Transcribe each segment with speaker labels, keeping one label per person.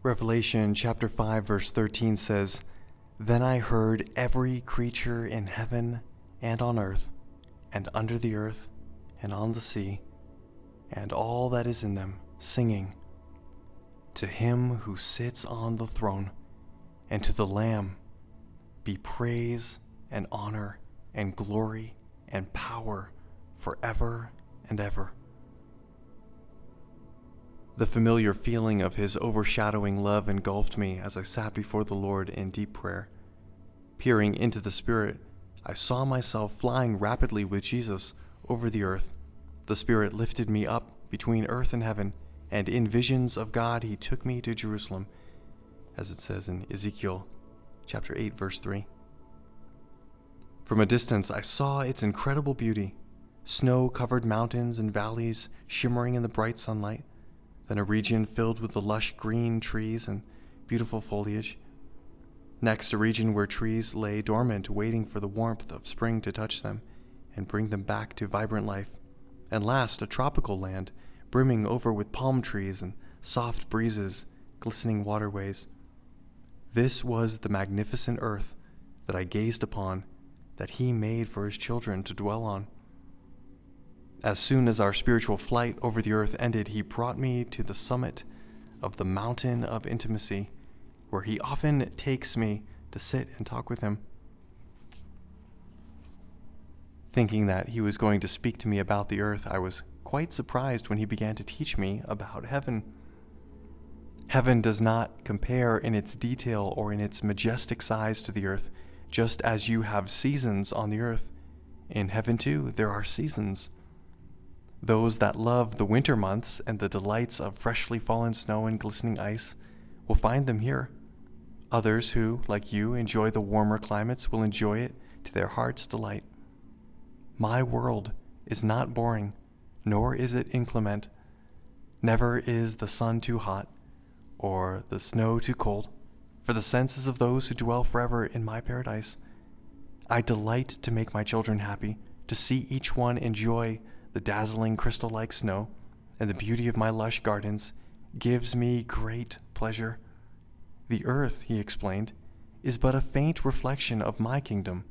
Speaker 1: Revelation chapter 5 verse 13 says, "Then I heard every creature in heaven and on earth and under the earth and on the sea and all that is in them singing, to him who sits on the throne and to the Lamb be praise and honor and glory and power forever and ever." The familiar feeling of his overshadowing love engulfed me as I sat before the Lord in deep prayer. Peering into the Spirit, I saw myself flying rapidly with Jesus over the earth. The Spirit lifted me up between earth and heaven, and in visions of God he took me to Jerusalem, as it says in Ezekiel chapter 8 verse 3. From a distance I saw its incredible beauty, snow-covered mountains and valleys shimmering in the bright sunlight, then a region filled with the lush green trees and beautiful foliage. Next, a region where trees lay dormant, waiting for the warmth of spring to touch them and bring them back to vibrant life. And last, a tropical land, brimming over with palm trees and soft breezes, glistening waterways. This was the magnificent earth that I gazed upon, that he made for his children to dwell on. As soon as our spiritual flight over the earth ended, he brought me to the summit of the mountain of intimacy, where he often takes me to sit and talk with him. Thinking that he was going to speak to me about the earth, I was quite surprised when he began to teach me about heaven. Heaven does not compare in its detail or in its majestic size to the earth, just as you have seasons on the earth. In heaven too, there are seasons. Those that love the winter months and the delights of freshly fallen snow and glistening ice will find them here. Others who, like you, enjoy the warmer climates will enjoy it to their heart's delight. My world is not boring, nor is it inclement. Never is the sun too hot, or the snow too cold, for the senses of those who dwell forever in my paradise. I delight to make my children happy, to see each one enjoy the dazzling crystal-like snow, and the beauty of my lush gardens gives me great pleasure. The earth, he explained, is but a faint reflection of my kingdom.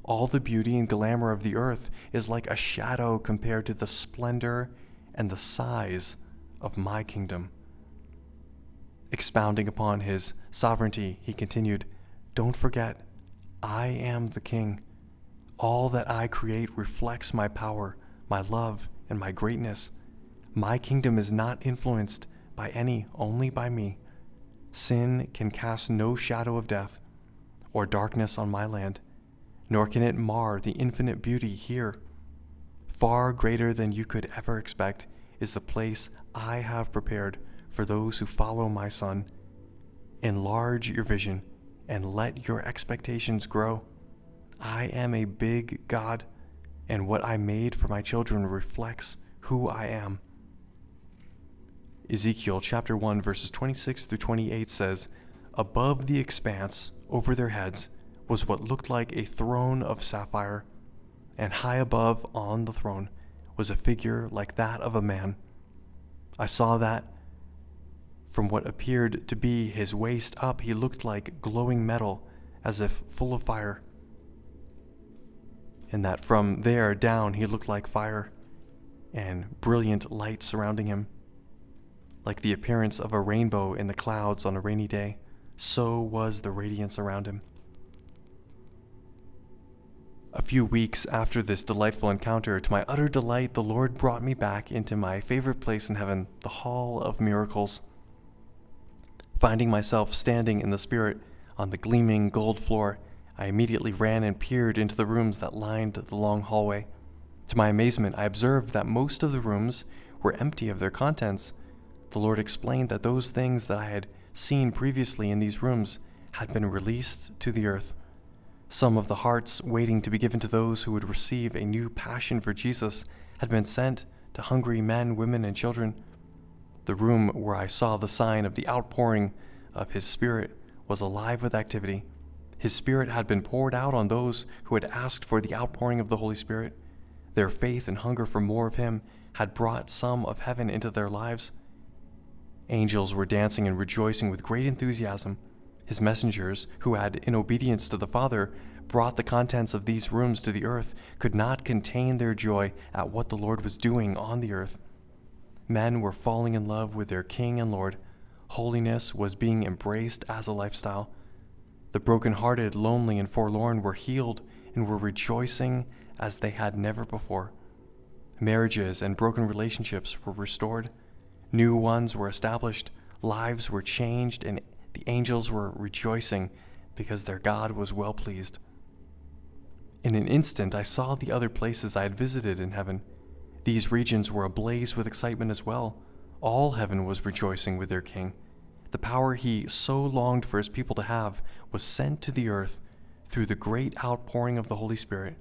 Speaker 1: All the beauty and glamour of the earth is like a shadow compared to the splendor and the size of my kingdom. Expounding upon his sovereignty, he continued, "Don't forget, I am the king. All that I create reflects my power, my love, and my greatness. My kingdom is not influenced by any, only by me. Sin can cast no shadow of death or darkness on my land, nor can it mar the infinite beauty here. Far greater than you could ever expect is the place I have prepared for those who follow my Son. Enlarge your vision and let your expectations grow. I am a big God, and what I made for my children reflects who I am." Ezekiel chapter 1 verses 26 through 28 says, "Above the expanse over their heads was what looked like a throne of sapphire, and high above on the throne was a figure like that of a man. I saw that from what appeared to be his waist up, he looked like glowing metal, as if full of fire, and that from there down he looked like fire, and brilliant light surrounding him. Like the appearance of a rainbow in the clouds on a rainy day, so was the radiance around him." A few weeks after this delightful encounter, to my utter delight, the Lord brought me back into my favorite place in heaven, the Hall of Miracles. Finding myself standing in the Spirit on the gleaming gold floor, I immediately ran and peered into the rooms that lined the long hallway. To my amazement, I observed that most of the rooms were empty of their contents. The Lord explained that those things that I had seen previously in these rooms had been released to the earth. Some of the hearts waiting to be given to those who would receive a new passion for Jesus had been sent to hungry men, women, and children. The room where I saw the sign of the outpouring of His Spirit was alive with activity. His Spirit had been poured out on those who had asked for the outpouring of the Holy Spirit. Their faith and hunger for more of Him had brought some of heaven into their lives. Angels were dancing and rejoicing with great enthusiasm. His messengers, who had, in obedience to the Father, brought the contents of these rooms to the earth, could not contain their joy at what the Lord was doing on the earth. Men were falling in love with their King and Lord. Holiness was being embraced as a lifestyle. The broken-hearted, lonely, and forlorn were healed and were rejoicing as they had never before. Marriages and broken relationships were restored. New ones were established. Lives were changed, and the angels were rejoicing because their God was well pleased. In an instant, I saw the other places I had visited in heaven. These regions were ablaze with excitement as well. All heaven was rejoicing with their King. The power he so longed for his people to have was sent to the earth through the great outpouring of the Holy Spirit.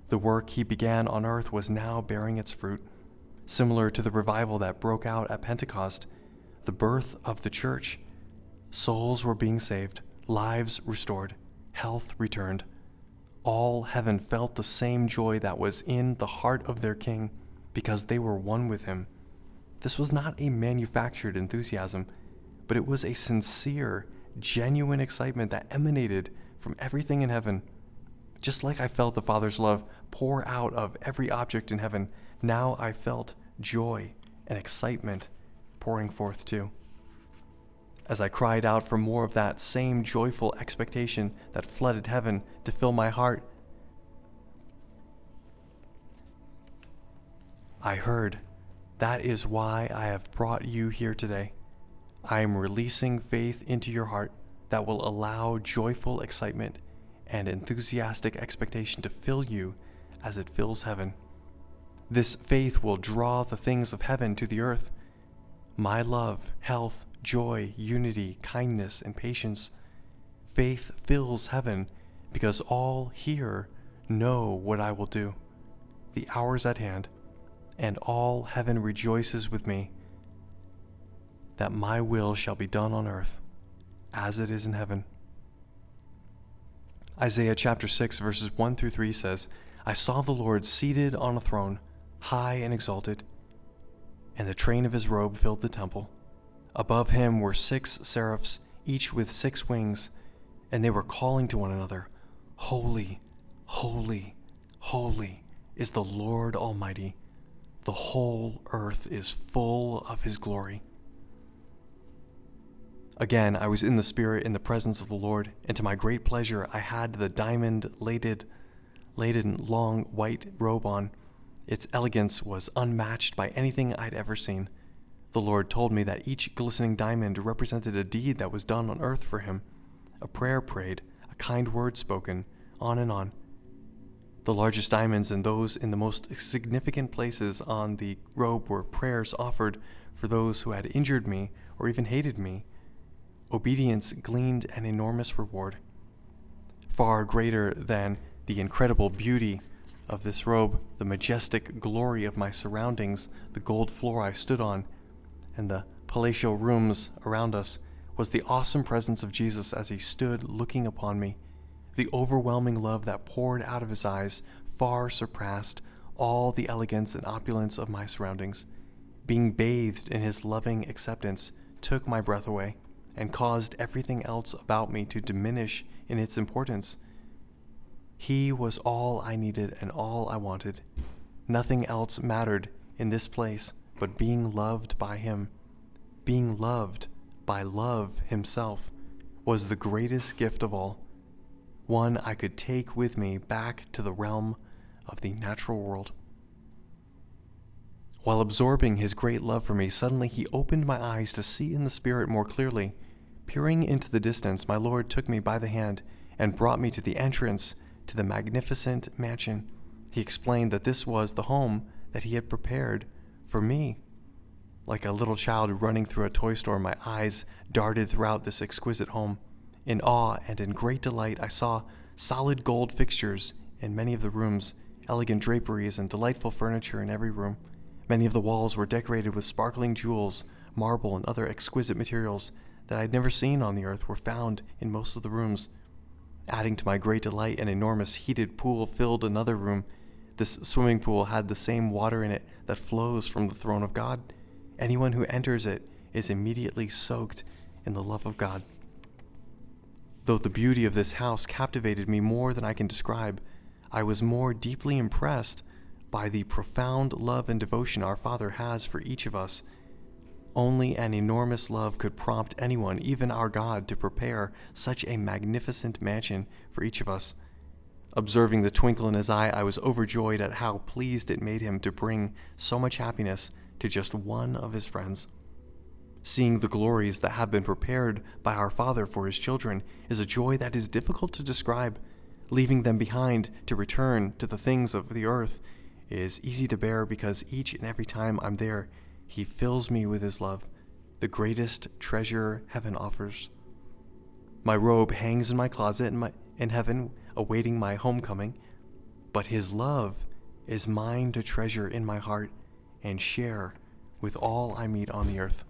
Speaker 1: The work he began on earth was now bearing its fruit. Similar to the revival that broke out at Pentecost, the birth of the church, souls were being saved, lives restored, health returned. All heaven felt the same joy that was in the heart of their King because they were one with him. This was not a manufactured enthusiasm, but it was a sincere, genuine excitement that emanated from everything in heaven. Just like I felt the Father's love pour out of every object in heaven, now I felt joy and excitement pouring forth too. As I cried out for more of that same joyful expectation that flooded heaven to fill my heart, I heard, "That is why I have brought you here today. I am releasing faith into your heart that will allow joyful excitement and enthusiastic expectation to fill you as it fills heaven. This faith will draw the things of heaven to the earth. My love, health, joy, unity, kindness, and patience. Faith fills heaven because all here know what I will do. The hour is at hand, and all heaven rejoices with me that my will shall be done on earth as it is in heaven." Isaiah chapter 6 verses 1 through 3 says, "I saw the Lord seated on a throne, high and exalted, and the train of his robe filled the temple. Above him were 6 seraphs, each with 6 wings, and they were calling to one another, 'Holy, holy, holy is the Lord Almighty. The whole earth is full of his glory.'" Again, I was in the Spirit in the presence of the Lord, and to my great pleasure I had the diamond-laden long white robe on. Its elegance was unmatched by anything I'd ever seen. The Lord told me that each glistening diamond represented a deed that was done on earth for him, a prayer prayed, a kind word spoken, on and on. The largest diamonds and those in the most significant places on the robe were prayers offered for those who had injured me or even hated me. Obedience gleaned an enormous reward. Far greater than the incredible beauty of this robe, the majestic glory of my surroundings, the gold floor I stood on, and the palatial rooms around us, was the awesome presence of Jesus as he stood looking upon me. The overwhelming love that poured out of his eyes far surpassed all the elegance and opulence of my surroundings. Being bathed in his loving acceptance took my breath away and caused everything else about me to diminish in its importance. He was all I needed and all I wanted. Nothing else mattered in this place but being loved by him. Being loved by love himself was the greatest gift of all, one I could take with me back to the realm of the natural world. While absorbing his great love for me, suddenly he opened my eyes to see in the Spirit more clearly. Peering into the distance, my Lord took me by the hand and brought me to the entrance to the magnificent mansion. He explained that this was the home that he had prepared for me. Like a little child running through a toy store, my eyes darted throughout this exquisite home. In awe and in great delight, I saw solid gold fixtures in many of the rooms, elegant draperies and delightful furniture in every room. Many of the walls were decorated with sparkling jewels, marble, and other exquisite materials that I had never seen on the earth were found in most of the rooms. Adding to my great delight, an enormous heated pool filled another room. This swimming pool had the same water in it that flows from the throne of God. Anyone who enters it is immediately soaked in the love of God. Though the beauty of this house captivated me more than I can describe, I was more deeply impressed by the profound love and devotion our Father has for each of us. Only an enormous love could prompt anyone, even our God, to prepare such a magnificent mansion for each of us. Observing the twinkle in his eye, I was overjoyed at how pleased it made him to bring so much happiness to just one of his friends. Seeing the glories that have been prepared by our Father for his children is a joy that is difficult to describe. Leaving them behind to return to the things of the earth is easy to bear, because each and every time I'm there, he fills me with his love, the greatest treasure heaven offers. My robe hangs in my closet in heaven, awaiting my homecoming, but his love is mine to treasure in my heart and share with all I meet on the earth.